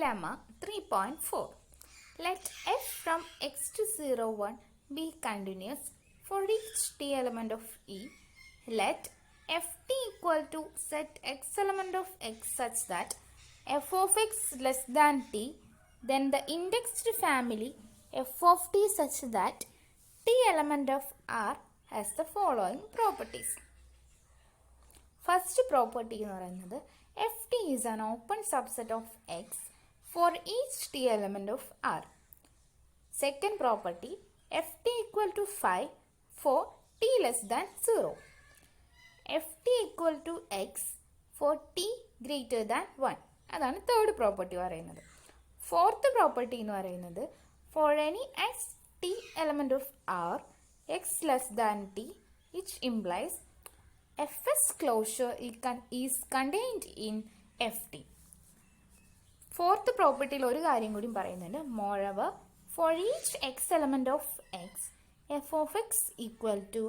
Lemma 3.4. Let f from x to 0, 1 be continuous for each t element of E. Let ft equal to set x element of x such that f of x less than t, then the indexed family f of t such that t element of R has the following properties. First property എന്ന് പറയുന്നത് ft is an open subset of x for each t element of R. Second property, ft equal to 5 for t less than 0. ft equal to x for t greater than 1. അതാണ് third property പറയുന്നത്. Fourth property എന്ന് പറയുന്നത് for any x t element of R x less than t, which implies fs closure is contained in ft. Fourth പ്രോപ്പർട്ടിയിൽ ഒരു കാര്യം കൂടി പറയുന്നുണ്ട്. moreover, for each x element of x, f of x equal to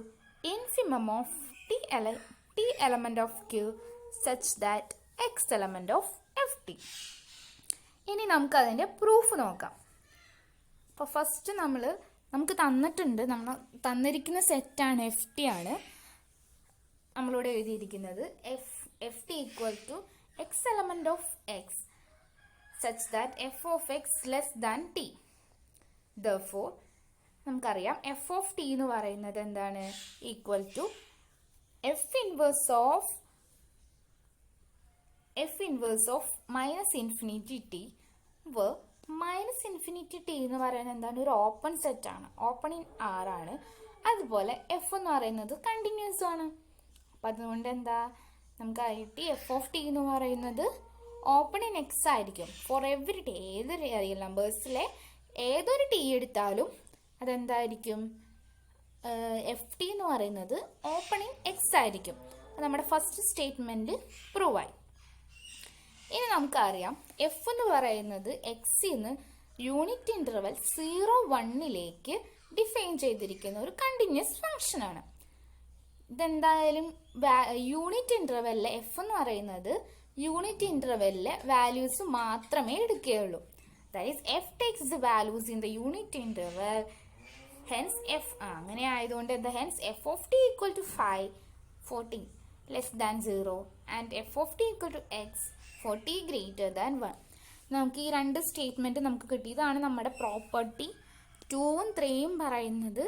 infimum of t element of q such that x element of ft. ഇനി നമുക്ക് അതിൻ്റെ proof നോക്കാം. അപ്പോൾ ഫസ്റ്റ് നമുക്ക് തന്നിട്ടുണ്ട്, നമ്മൾ തന്നിരിക്കുന്ന സെറ്റാണ് എഫ് ടി ആണ് നമ്മളിവിടെ എഴുതിയിരിക്കുന്നത്. F T equal to X element of X such that F of X less than T. Therefore നമുക്കറിയാം എഫ് ഓഫ് ടി എന്ന് പറയുന്നത് എന്താണ്? Equal to F inverse of minus infinity T. Minus infinity T എന്ന് പറയുന്നത് എന്താണ്? ഒരു open set ആണ്, open in R ആണ്. അതുപോലെ എഫ് എന്ന് പറയുന്നത് കണ്ടിന്യൂസ് ആണ്. അപ്പം അതുകൊണ്ട് എന്താ നമുക്ക് ഐ എഫ് ഓഫ് ടി എന്ന് പറയുന്നത് ഓപ്പൺ ഇൻ എക്സ് ആയിരിക്കും. ഫോർ എവറി ടി, ഏതൊരു റിയൽ നമ്പേഴ്സിലെ ഏതൊരു ടി എടുത്താലും അതെന്തായിരിക്കും? എഫ് ടി എന്ന് പറയുന്നത് ഓപ്പൺ ഇൻ എക്സ് ആയിരിക്കും. നമ്മുടെ ഫസ്റ്റ് സ്റ്റേറ്റ്മെന്റ് പ്രൂവ് ആയി. ഇനി നമുക്കറിയാം എഫ് എന്ന് പറയുന്നത് എക്സിന്ന് യൂണിറ്റ് ഇന്റർവെൽ 0-1 ഡിഫൈൻ ചെയ്തിരിക്കുന്ന ഒരു കണ്ടിന്യൂസ് ഫംഗ്ഷനാണ്. ഇതെന്തായാലും യൂണിറ്റ് ഇന്റർവെല്ലിലെ എഫ് എന്ന് പറയുന്നത് യൂണിറ്റ് ഇന്റർവെല്ലിലെ വാല്യൂസ് മാത്രമേ എടുക്കുകയുള്ളൂ. That is F takes the values in the unit interval. Hence F അങ്ങനെ ആയതുകൊണ്ട് എന്താ? Hence F of T equal to 5 for t less than 0 and f of t equal to x for t greater than 1. നമുക്ക് ഈ രണ്ട് statement നമുക്ക് കിട്ടിയതാണ്. നമ്മുടെ property 2ഉം 3ഉം പറയുന്നത്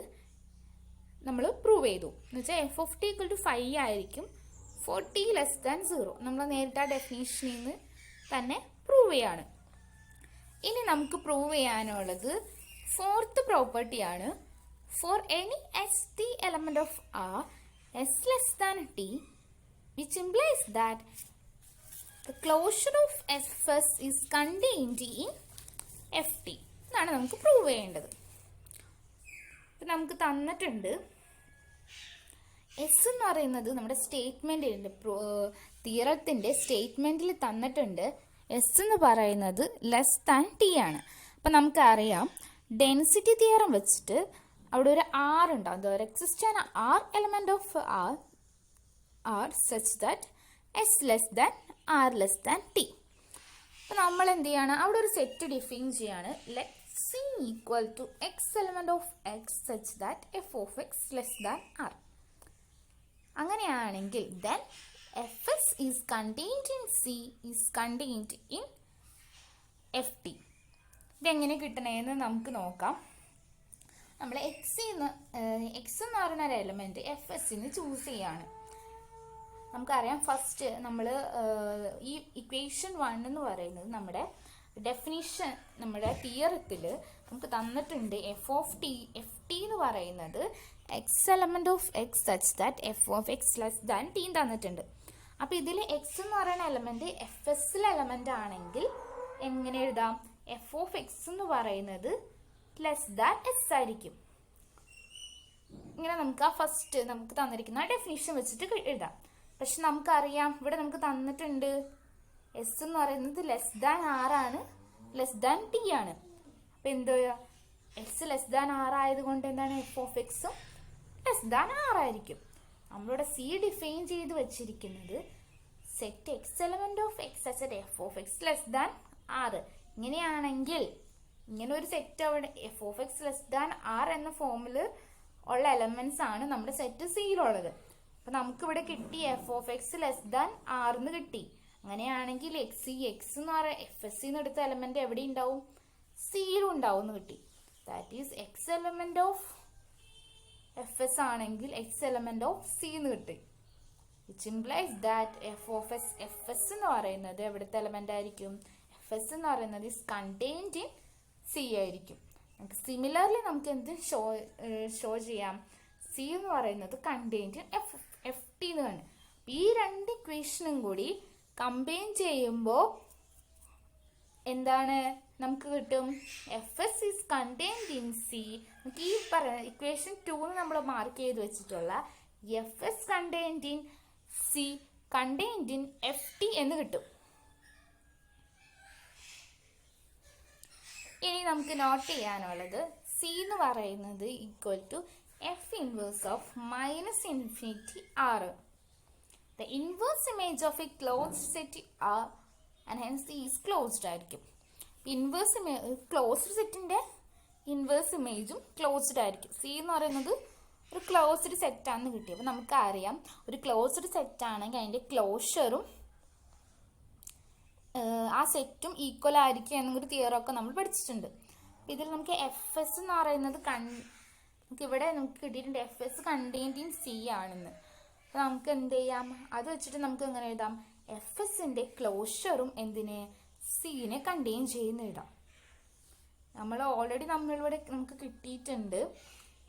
നമ്മൾ പ്രൂവ് ചെയ്തു. എന്ന് വെച്ചാൽ F of T equal to 5 ആയിരിക്കും ഫോർ ടി ലെസ് ദാൻ 0. നമ്മൾ നേരിട്ട് ആ ഡെഫിനേഷനിൽ നിന്ന് തന്നെ പ്രൂവ് ചെയ്യാണ്. ഇനി നമുക്ക് പ്രൂവ് ചെയ്യാനുള്ളത് ഫോർത്ത് പ്രോപ്പർട്ടിയാണ്. For any S T element of R s less than t, which implies that the closure of fs is contained in ft. ഇതാണ് നമുക്ക് പ്രൂവ് ചെയ്യേണ്ടത്. ഇപ്പം നമുക്ക് തന്നിട്ടുണ്ട് എസ് എന്ന് പറയുന്നത് നമ്മുടെ സ്റ്റേറ്റ്മെൻറ്റിൻ്റെ തിയറത്തിൻ്റെ സ്റ്റേറ്റ്മെൻറ്റിൽ തന്നിട്ടുണ്ട്. എസ് എന്ന് പറയുന്നത് ലെസ് ദാൻ ടി ആണ്. അപ്പം നമുക്കറിയാം ഡെൻസിറ്റി തിയറം വെച്ചിട്ട് അവിടെ ഒരു ആർ ഉണ്ടാവും. There exist an R element of R such that S less than R less than T. അപ്പം നമ്മൾ എന്ത് ചെയ്യാണ്? അവിടെ ഒരു സെറ്റ് ഡിഫൈൻ ചെയ്യാണ്. Let C equal to X element of X such that F of X less than R. അങ്ങനെയാണെങ്കിൽ then F S is contained in C is contained in F T. ഇതെങ്ങനെ കിട്ടണേന്ന് നമുക്ക് നോക്കാം. നമ്മൾ എക്സ് എന്ന് പറയുന്ന ഒരു എലമെന്റ് എഫ് എസിന് ചൂസ് ചെയ്യാണ്. നമുക്കറിയാം ഫസ്റ്റ് നമ്മൾ ഈ ഇക്വേഷൻ 1 എന്ന് പറയുന്നത് നമ്മുടെ ഡെഫിനിഷൻ, നമ്മുടെ തിയറത്തിൽ നമുക്ക് തന്നിട്ടുണ്ട് എഫ് ടി എന്ന് പറയുന്നത് X element of X such that F of X less than T തന്നിട്ടുണ്ട്. അപ്പോൾ ഇതിൽ എക്സ് എന്ന് പറയുന്ന എലമെന്റ് എഫ് എസിലെ എലമെന്റ് ആണെങ്കിൽ എങ്ങനെ എഴുതാം? എഫ് ഓഫ് എക്സ് എന്ന് പറയുന്നത് ലെസ് ദാൻ എസ് ആയിരിക്കും. ഇങ്ങനെ നമുക്ക് ആ ഫസ്റ്റ് നമുക്ക് തന്നിരിക്കുന്ന ഡെഫിനിഷൻ വെച്ചിട്ട് എഴുതാം. പക്ഷെ നമുക്കറിയാം ഇവിടെ നമുക്ക് തന്നിട്ടുണ്ട് എസ് എന്ന് പറയുന്നത് ലെസ് ദാൻ ആറാണ്, ലെസ് ദാൻ ടി ആണ്. അപ്പം എന്തോ എസ് ലെസ് ദാൻ ആറായതുകൊണ്ട് എന്താണ്? എഫ് ഓഫ് എക്സും ലെസ് ദാൻ ആറായിരിക്കും. നമ്മളിവിടെ സി ഡിഫൈൻ ചെയ്ത് വെച്ചിരിക്കുന്നത് set x element of x such that f of x less than r. ഇങ്ങനെയാണെങ്കിൽ ഇങ്ങനെ ഒരു സെറ്റ് അവിടെ F of X less than R എന്ന ഫോമിൽ ഉള്ള എലമെന്റ്സ് ആണ് നമ്മുടെ സെറ്റ് സിയിലുള്ളത്. അപ്പൊ നമുക്ക് ഇവിടെ കിട്ടി F of X less than ആർന്ന് കിട്ടി. അങ്ങനെയാണെങ്കിൽ എക്സ് എന്ന് പറയുക എഫ് എസ് സിന്ന് എടുത്ത എലമെന്റ് എവിടെ ഉണ്ടാവും? സിയിലും ഉണ്ടാവും എന്ന് കിട്ടി. That is X element of F S ആണെങ്കിൽ എക്സ് എലമെന്റ് ഓഫ് സി എന്ന് കിട്ടി. Which implies that F of S F S എന്ന് പറയുന്നത് എവിടുത്തെ എലമെന്റ് ആയിരിക്കും? എഫ് എസ് എന്ന് പറയുന്നത് ഇസ് കണ്ടെയ്ൻഡ് ഇൻ സി ആയിരിക്കും. നമുക്ക് സിമിലർലി നമുക്ക് എന്ത് ഷോ ചെയ്യാം? സി എന്ന് പറയുന്നത് കണ്ടെയ്ൻഡ് ഇൻ എഫ് ടി എന്ന് കാണും. ഈ രണ്ട് ഇക്വേഷനും കൂടി കമ്പൈൻ ചെയ്യുമ്പോൾ എന്താണ് നമുക്ക് കിട്ടും? F S is contained in C. നമുക്ക് ഈ പറയുന്ന ഇക്വേഷൻ 2 നമ്മൾ മാർക്ക് ചെയ്ത് വെച്ചിട്ടുള്ള F S contained in C contained in F T എന്ന് കിട്ടും. ഇനി നമുക്ക് നോട്ട് ചെയ്യാനുള്ളത് സി എന്ന് പറയുന്നത് equal to F inverse of minus infinity R. The inverse image of a closed set R and hence is closed ആയിരിക്കും. Inverse closed സെറ്റിന്റെ inverse ഇമേജും ക്ലോസ്ഡ് ആയിരിക്കും. സി എന്ന് പറയുന്നത് ഒരു ക്ലോസ്ഡ് സെറ്റാണെന്ന് കിട്ടി. അപ്പം നമുക്കറിയാം ഒരു ക്ലോസ്ഡ് സെറ്റ് ആണെങ്കിൽ അതിൻ്റെ ക്ലോഷറും ആ സെറ്റും ഈക്വൽ ആയിരിക്കും എന്നൊരു തിയറൊക്കെ നമ്മൾ പഠിച്ചിട്ടുണ്ട്. ഇതിൽ നമുക്ക് എഫ് എസ് എന്ന് പറയുന്നത് ഇവിടെ നമുക്ക് കിട്ടിയിട്ടുണ്ട് F S contained in C ആണെന്ന്. അപ്പം നമുക്ക് എന്ത് ചെയ്യാം? അത് വെച്ചിട്ട് നമുക്ക് എങ്ങനെ എഴുതാം? എഫ് എസിന്റെ ക്ലോഷറും എന്തിനെ? സീനെ കണ്ടെയ്ൻ ചെയ്യുന്ന എഴുതാം. നമ്മൾ ഓൾറെഡി നമ്മളിവിടെ നമുക്ക് കിട്ടിയിട്ടുണ്ട്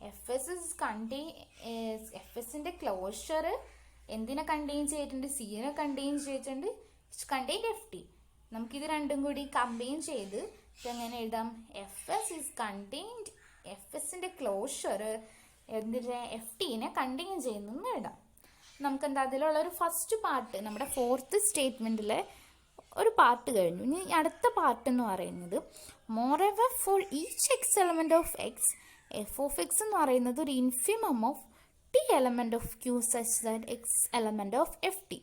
എഫ് എസിന്റെ ക്ലോഷർ എന്തിനെ കണ്ടെയ്ൻ ചെയ്തിട്ടുണ്ട്? സീനെ കണ്ടെയ്ൻ ചെയ്തിട്ടുണ്ട്. Contained F T. നമുക്കിത് രണ്ടും കൂടി കമ്പൈൻ ചെയ്ത് എങ്ങനെ എഴുതാം? F S is contained F എസിന്റെ ക്ലോഷർ എന്തിനെ? എഫ് ടീനെ കണ്ടെയ്ൻ ചെയ്യുന്നു എഴുതാം. നമുക്കെന്താ അതിലുള്ള ഒരു ഫസ്റ്റ് പാർട്ട് നമ്മുടെ ഫോർത്ത് സ്റ്റേറ്റ്മെന്റിലെ ഒരു പാർട്ട് കഴിഞ്ഞു. ഇനി അടുത്ത പാർട്ട് എന്ന് പറയുന്നത് moreover for each X element of X F of X എന്ന് പറയുന്നത് ഒരു infimum of T element of Q such that X element of F T.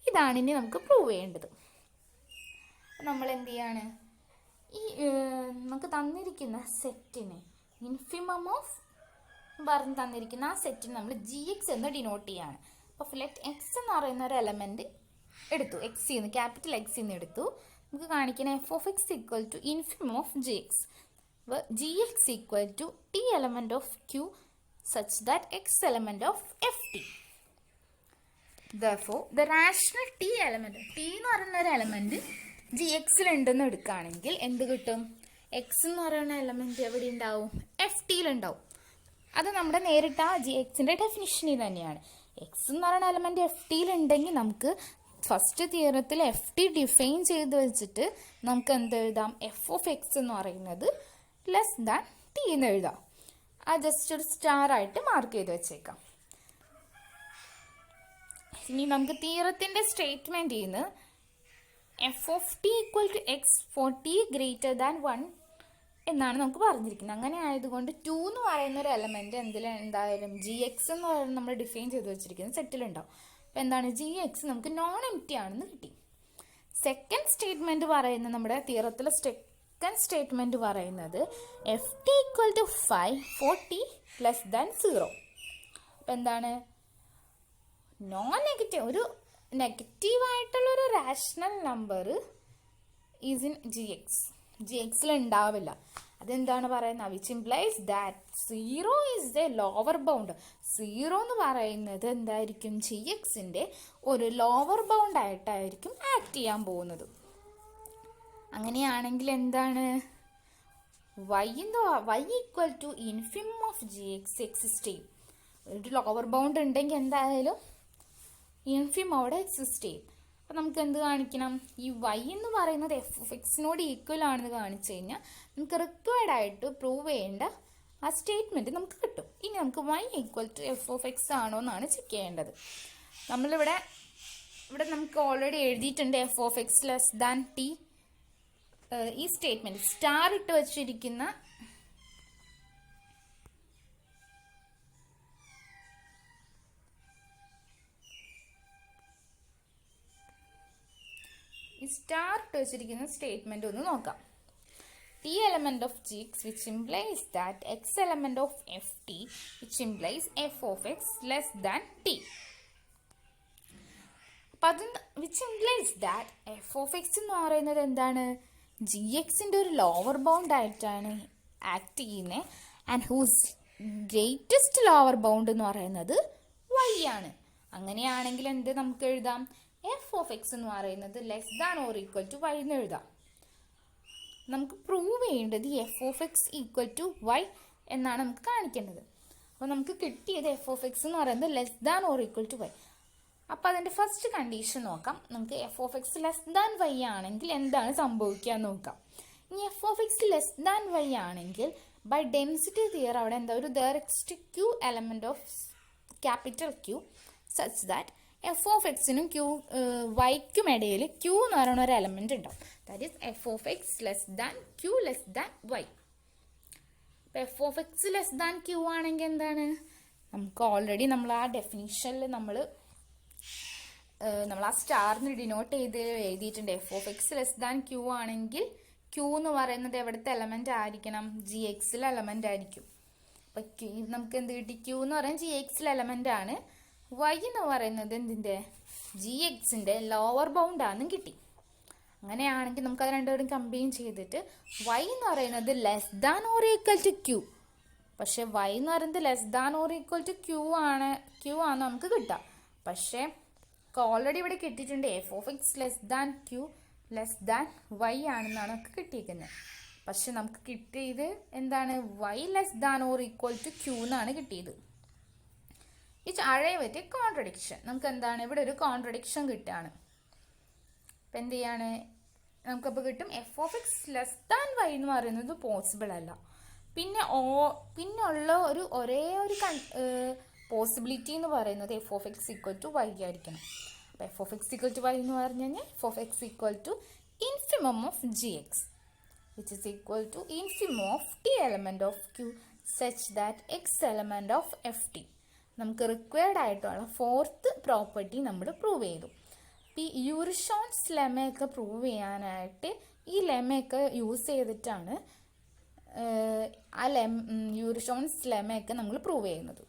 ഇതാണ് ഇനി നമുക്ക് പ്രൂവ് ചെയ്യേണ്ടത്. നമ്മൾ എന്ത് ചെയ്യാണ്? ഈ നമുക്ക് തന്നിരിക്കുന്ന സെറ്റിനെ ഇൻഫിമം ഓഫ് പറഞ്ഞ് തന്നിരിക്കുന്ന ആ സെറ്റിന് നമ്മൾ ജി എക്സ് എന്ന് ഡിനോട്ട് ചെയ്യാണ്. അപ്പോൾ ലെറ്റ് എക്സ് എന്ന് പറയുന്ന ഒരു എലമെന്റ് എടുത്തു, എക്സിന്ന് ക്യാപിറ്റൽ എക്സിന്ന് എടുത്തു. നമുക്ക് കാണിക്കുന്ന F of X equal to infimum of G X. G X equal to T element of Q such that X element of F T. Therefore, the rational t element, t എന്ന് പറയുന്ന ഒരു element G എക്സിൽ ഉണ്ടെന്ന് എടുക്കുകയാണെങ്കിൽ എന്ത് കിട്ടും? X എന്ന് പറയുന്ന എലമെന്റ് എവിടെ ഉണ്ടാവും? എഫ് ടിയിൽ ഉണ്ടാവും. അത് നമ്മുടെ നേരിട്ട ജി എക്സിന്റെ ഡെഫിനിഷനിൽ തന്നെയാണ്. എക്സ് എന്ന് പറയുന്ന എലമെന്റ് എഫ് ടിയിൽ ഉണ്ടെങ്കിൽ നമുക്ക് ഫസ്റ്റ് തിയറത്തിൽ എഫ് ടി ഡിഫൈൻ ചെയ്ത് വെച്ചിട്ട് നമുക്ക് എന്ത് എഴുതാം? എഫ് ഓഫ് എക്സ് എന്ന് പറയുന്നത് ലെസ് ദാൻ ടി എന്ന് എഴുതാം. ആ ജസ്റ്റ് ഒരു സ്റ്റാർ ആയിട്ട് മാർക്ക് ചെയ്ത് വെച്ചേക്കാം. ഇനി നമുക്ക് തിയറത്തിന്റെ സ്റ്റേറ്റ്മെന്റ് ചെയ്യുന്ന F of T equal to X for T greater than 1 എന്നാണ് നമുക്ക് പറഞ്ഞിരിക്കുന്നത്. അങ്ങനെ ആയതുകൊണ്ട് 2 എന്ന് പറയുന്ന ഒരു എലമെന്റ് എന്തായാലും ജി എക്സ് എന്ന് പറയുന്നത് നമ്മൾ ഡിഫൈൻ ചെയ്ത് വെച്ചിരിക്കുന്നത് സെറ്റിലുണ്ടാവും. അപ്പം എന്താണ്? ജി എക്സ് നമുക്ക് നോൺ എം ടി ആണെന്ന് കിട്ടി. സെക്കൻഡ് സ്റ്റേറ്റ്മെന്റ് പറയുന്നത് നമ്മുടെ തിയറത്തിലെ സെക്കൻഡ് സ്റ്റേറ്റ്മെന്റ് പറയുന്നത് F T equal to 5 for T less than 0. അപ്പം എന്താണ്? നോൺ നെഗറ്റീവ്, ഒരു നെഗറ്റീവ് ആയിട്ടുള്ള ഒരു rational number is in G X. G എക്സിൽ ഉണ്ടാവില്ല. അതെന്താണ് പറയുന്നത്? Which implies that 0 is the lower bound. 0 എന്ന് പറയുന്നത് എന്തായിരിക്കും? ജി എക്സിന്റെ ഒരു ലോവർ ബൗണ്ട് ആയിട്ടായിരിക്കും ആക്ട് ചെയ്യാൻ പോകുന്നത്. അങ്ങനെയാണെങ്കിൽ എന്താണ്? y equal to infimum of G X exist ചെയ്യും. ഒരു ലോവർ ബൗണ്ട് ഉണ്ടെങ്കിൽ എന്തായാലും ഇൻഫിമം അവിടെ എക്സിസ്റ്റ് ചെയ്യും. അപ്പം നമുക്ക് എന്ത് കാണിക്കണം? ഈ y എന്ന് പറയുന്നത് എഫ് ഓഫ് എക്സിനോട് ഈക്വൽ ആണെന്ന് കാണിച്ചു കഴിഞ്ഞാൽ നമുക്ക് റിക്വയർഡ് ആയിട്ട് പ്രൂവ് ചെയ്യേണ്ട ആ സ്റ്റേറ്റ്മെന്റ് നമുക്ക് കിട്ടും. ഇനി നമുക്ക് y equal to F of X ആണോ എന്നാണ് ചെക്ക് ചെയ്യേണ്ടത്. നമ്മളിവിടെ നമുക്ക് ഓൾറെഡി എഴുതിയിട്ടുണ്ട് F of X less than T. ഈ സ്റ്റേറ്റ്മെന്റ് സ്റ്റാർ ഇട്ട് വെച്ചിരിക്കുന്ന സ്റ്റേറ്റ്മെന്റ് ഒന്ന് നോക്കാം. t element of gx, which implies that x element of ft, which implies f of x less than t. Which implies that F of X എന്ന് പറയുന്നത് എന്താണ്, G എക്സിൻ്റെ ഒരു ലോവർ ബൗണ്ട് ആയിട്ടാണ് ആക്ട് ചെയ്യുന്നത്. And whose greatest lower bound എന്ന് പറയുന്നത് Y ആണ്. അങ്ങനെയാണെങ്കിൽ എന്ത് നമുക്ക് എഴുതാം, എഫ് ഓഫ് എക്സ് എന്ന് പറയുന്നത് less than or equal to Y എന്ന് എഴുതാം. നമുക്ക് പ്രൂവ് ചെയ്യേണ്ടത് F of X equal to Y എന്നാണ് നമുക്ക് കാണിക്കേണ്ടത്. അപ്പോൾ നമുക്ക് കിട്ടിയത് എഫ് ഓഫ് എക്സ് എന്ന് പറയുന്നത് less than or equal to Y. അപ്പോൾ അതിൻ്റെ ഫസ്റ്റ് കണ്ടീഷൻ നോക്കാം. നമുക്ക് F of X less than Y ആണെങ്കിൽ എന്താണ് സംഭവിക്കുക എന്ന് നോക്കാം. ഇനി F of X less than Y ആണെങ്കിൽ ബൈ ഡെൻസിറ്റി തിയർ അവിടെ എന്താ ഒരു there exist Q element of capital Q such that F of എക്സിനും വൈക്കും ഇടയിൽ ക്യൂ എന്ന് പറയുന്ന ഒരു എലമെൻറ്റ് ഉണ്ടാവും. That is F of X less than Q less than Y. അപ്പോൾ F of X less than Q ആണെങ്കിൽ എന്താണ്, നമുക്ക് ഓൾറെഡി നമ്മൾ ആ ഡെഫിനിഷനിൽ നമ്മൾ ആ സ്റ്റാറിന് ഡിനോട്ട് ചെയ്ത് എഴുതിയിട്ടുണ്ട്. F of X less than Q ആണെങ്കിൽ ക്യൂ എന്ന് പറയുന്നത് എവിടുത്തെ എലമെൻ്റ് ആയിരിക്കണം, ജി എക്സിലെ എലമെൻ്റ് ആയിരിക്കും. അപ്പം നമുക്ക് എന്ത് കിട്ടി, ക്യൂ എന്ന് പറയുന്നത് ജി എക്സിലെ എലമെൻ്റ് ആണ്. വൈ എന്ന് പറയുന്നത് എന്തിൻ്റെ, ജി എക്സിൻ്റെ ലോവർ ബൗണ്ട് ആണെന്നും കിട്ടി. അങ്ങനെയാണെങ്കിൽ നമുക്കത് രണ്ടുപേരും കമ്പൈൻ ചെയ്തിട്ട് വൈ എന്ന് പറയുന്നത് less than or equal to Q, പക്ഷേ വൈ എന്ന് പറയുന്നത് less than or equal to Q ആണ് നമുക്ക് കിട്ടുക. പക്ഷേ ഓൾറെഡി ഇവിടെ കിട്ടിയിട്ടുണ്ട് F of X less than Q less than Y ആണെന്നാണ് നമുക്ക് കിട്ടിയിരിക്കുന്നത്. പക്ഷെ നമുക്ക് കിട്ടിയത് എന്താണ്, Y less than or equal to Q എന്നാണ് കിട്ടിയത്. ഇറ്റ് അഴയെ പറ്റിയ കോൺട്രഡിക്ഷൻ. നമുക്ക് എന്താണ് ഇവിടെ ഒരു കോൺട്രഡിക്ഷൻ കിട്ടുകയാണ്. അപ്പം എന്ത് ചെയ്യാണ്, നമുക്കപ്പോൾ കിട്ടും F of X less than Y എന്ന് പറയുന്നത് പോസിബിൾ അല്ല. പിന്നെയുള്ള ഒരേ ഒരു പോസിബിലിറ്റി എന്ന് പറയുന്നത് F of X equal to Y ആയിരിക്കണം. അപ്പോൾ F of X equal to Y എന്ന് പറഞ്ഞു കഴിഞ്ഞാൽ F of X equal to infimum of G X which is equal to infimum of T element of Q such that X element of F T. നമുക്ക് required ആയിട്ടുള്ള fourth property നമ്മൾ prove ചെയ്തു. ഈ യൂറിഷോൺസ് ലെമയൊക്കെ prove ചെയ്യാനായിട്ട് ഈ ലെമയൊക്കെ use ചെയ്തിട്ടാണ് യൂറിഷോൺസ് ലെമയൊക്കെ നമ്മൾ prove ചെയ്യുന്നത്.